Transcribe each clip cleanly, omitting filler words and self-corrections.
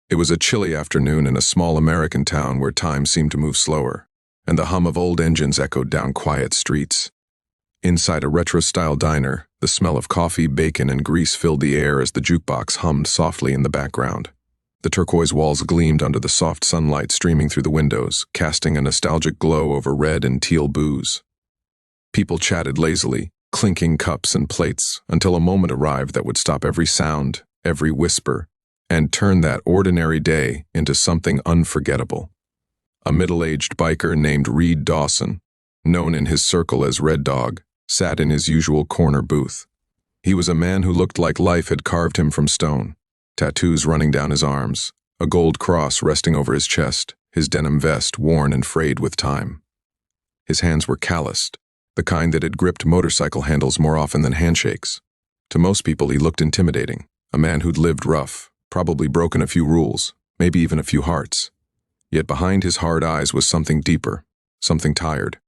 It was a chilly afternoon in a small American town where time seemed to move slower, and the hum of old engines echoed down quiet streets. Inside a retro-style diner, the smell of coffee, bacon, and grease filled the air as the jukebox hummed softly in the background. The turquoise walls gleamed under the soft sunlight streaming through the windows, casting a nostalgic glow over red and teal booze. People chatted lazily, clinking cups and plates, until a moment arrived that would stop every sound, every whisper, and turn that ordinary day into something unforgettable. A middle-aged biker named Reed Dawson, known in his circle as Red Dog, sat in his usual corner booth. He was a man who looked like life had carved him from stone, tattoos running down his arms, a gold cross resting over his chest, his denim vest worn and frayed with time. His hands were calloused, the kind that had gripped motorcycle handles more often than handshakes. To most people he looked intimidating, a man who'd lived rough, probably broken a few rules, maybe even a few hearts. Yet behind his hard eyes was something deeper, something tired.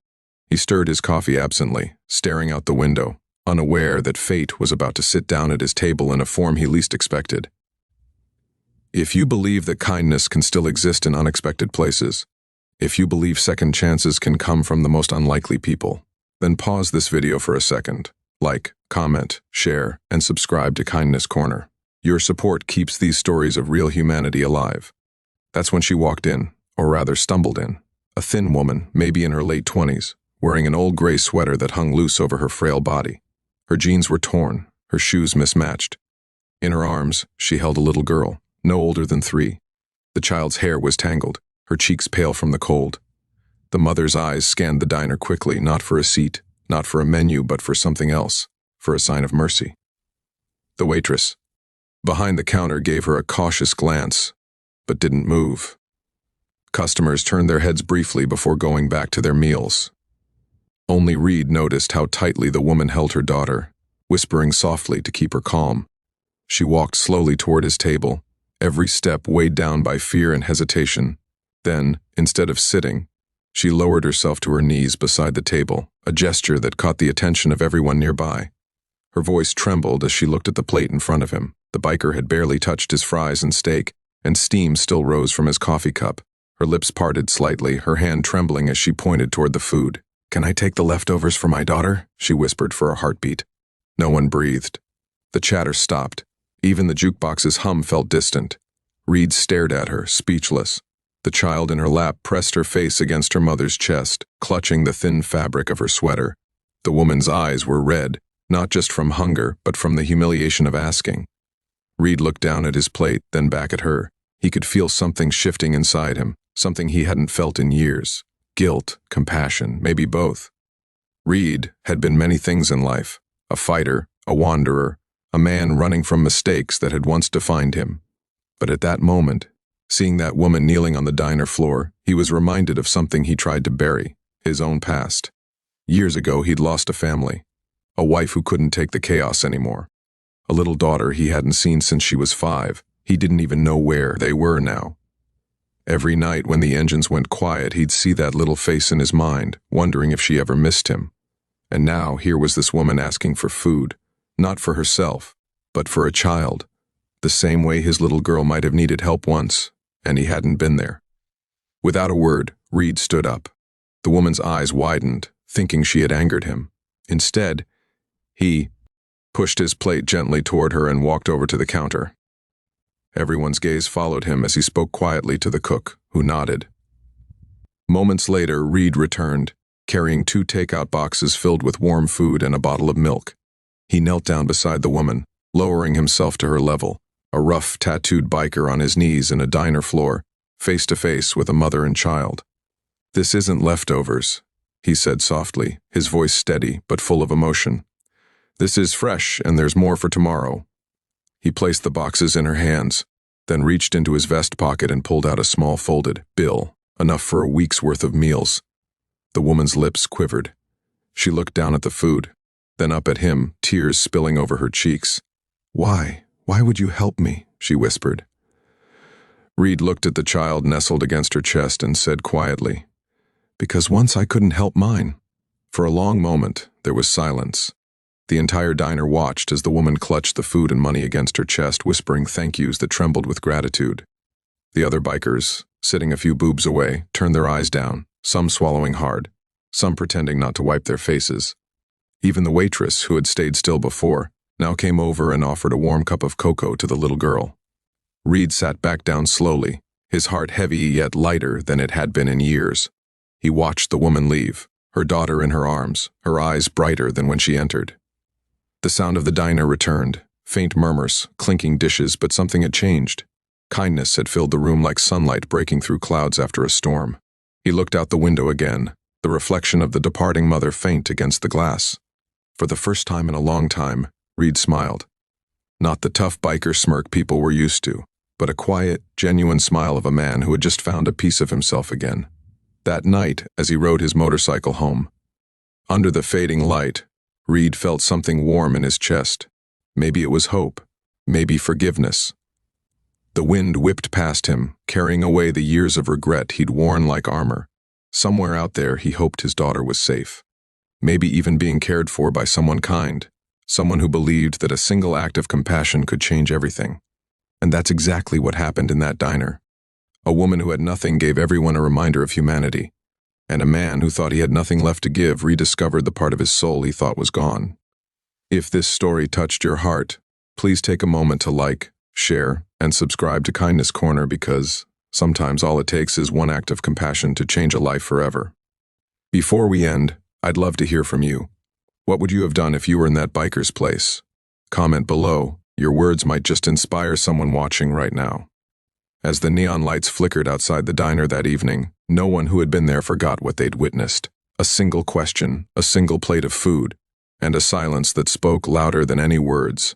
He stirred his coffee absently, staring out the window, unaware that fate was about to sit down at his table in a form he least expected. If you believe that kindness can still exist in unexpected places, if you believe second chances can come from the most unlikely people, then pause this video for a second. Like, comment, share, and subscribe to Kindness Corner. Your support keeps these stories of real humanity alive. That's when she walked in, or rather stumbled in. A thin woman, maybe in her late 20s, wearing an old gray sweater that hung loose over her frail body. Her jeans were torn, her shoes mismatched. In her arms, she held a little girl, no older than 3. The child's hair was tangled, her cheeks pale from the cold. The mother's eyes scanned the diner quickly, not for a seat, not for a menu, but for something else, for a sign of mercy. The waitress, behind the counter, gave her a cautious glance, but didn't move. Customers turned their heads briefly before going back to their meals. Only Reed noticed how tightly the woman held her daughter, whispering softly to keep her calm. She walked slowly toward his table, every step weighed down by fear and hesitation. Then, instead of sitting, she lowered herself to her knees beside the table, a gesture that caught the attention of everyone nearby. Her voice trembled as she looked at the plate in front of him. The biker had barely touched his fries and steak, and steam still rose from his coffee cup. Her lips parted slightly, her hand trembling as she pointed toward the food. "Can I take the leftovers for my daughter?" she whispered for a heartbeat. No one breathed. The chatter stopped. Even the jukebox's hum felt distant. Reed stared at her, speechless. The child in her lap pressed her face against her mother's chest, clutching the thin fabric of her sweater. The woman's eyes were red, not just from hunger, but from the humiliation of asking. Reed looked down at his plate, then back at her. He could feel something shifting inside him, something he hadn't felt in years. Guilt, compassion, maybe both. Reed had been many things in life: a fighter, a wanderer, a man running from mistakes that had once defined him. But at that moment, seeing that woman kneeling on the diner floor, he was reminded of something he tried to bury, his own past. Years ago, he'd lost a family, a wife who couldn't take the chaos anymore, a little daughter he hadn't seen since she was 5. He didn't even know where they were now. Every night when the engines went quiet, he'd see that little face in his mind, wondering if she ever missed him. And now here was this woman asking for food, not for herself, but for a child, the same way his little girl might have needed help once, and he hadn't been there. Without a word, Reed stood up. The woman's eyes widened, thinking she had angered him. Instead, he pushed his plate gently toward her and walked over to the counter. Everyone's gaze followed him as he spoke quietly to the cook, who nodded. Moments later, Reed returned, carrying 2 takeout boxes filled with warm food and a bottle of milk. He knelt down beside the woman, lowering himself to her level, a rough, tattooed biker on his knees in a diner floor, face to face with a mother and child. "This isn't leftovers," he said softly, his voice steady but full of emotion. "This is fresh, and there's more for tomorrow." He placed the boxes in her hands, then reached into his vest pocket and pulled out a small folded bill, enough for a week's worth of meals. The woman's lips quivered. She looked down at the food, then up at him, tears spilling over her cheeks. "Why? Why would you help me?" she whispered. Reed looked at the child nestled against her chest and said quietly, "Because once I couldn't help mine." For a long moment, there was silence. The entire diner watched as the woman clutched the food and money against her chest, whispering thank yous that trembled with gratitude. The other bikers, sitting a few boobs away, turned their eyes down, some swallowing hard, some pretending not to wipe their faces. Even the waitress, who had stayed still before, now came over and offered a warm cup of cocoa to the little girl. Reed sat back down slowly, his heart heavy yet lighter than it had been in years. He watched the woman leave, her daughter in her arms, her eyes brighter than when she entered. The sound of the diner returned, faint murmurs, clinking dishes, but something had changed. Kindness had filled the room like sunlight breaking through clouds after a storm. He looked out the window again, the reflection of the departing mother faint against the glass. For the first time in a long time, Reed smiled. Not the tough biker smirk people were used to, but a quiet, genuine smile of a man who had just found a piece of himself again. That night, as he rode his motorcycle home, under the fading light, Reed felt something warm in his chest. Maybe it was hope, maybe forgiveness. The wind whipped past him, carrying away the years of regret he'd worn like armor. Somewhere out there, he hoped his daughter was safe. Maybe even being cared for by someone kind, someone who believed that a single act of compassion could change everything. And that's exactly what happened in that diner. A woman who had nothing gave everyone a reminder of humanity, and a man who thought he had nothing left to give rediscovered the part of his soul he thought was gone. If this story touched your heart, please take a moment to like, share, and subscribe to Kindness Corner, because sometimes all it takes is one act of compassion to change a life forever. Before we end, I'd love to hear from you. What would you have done if you were in that biker's place? Comment below. Your words might just inspire someone watching right now. As the neon lights flickered outside the diner that evening, no one who had been there forgot what they'd witnessed. A single question, a single plate of food, and a silence that spoke louder than any words.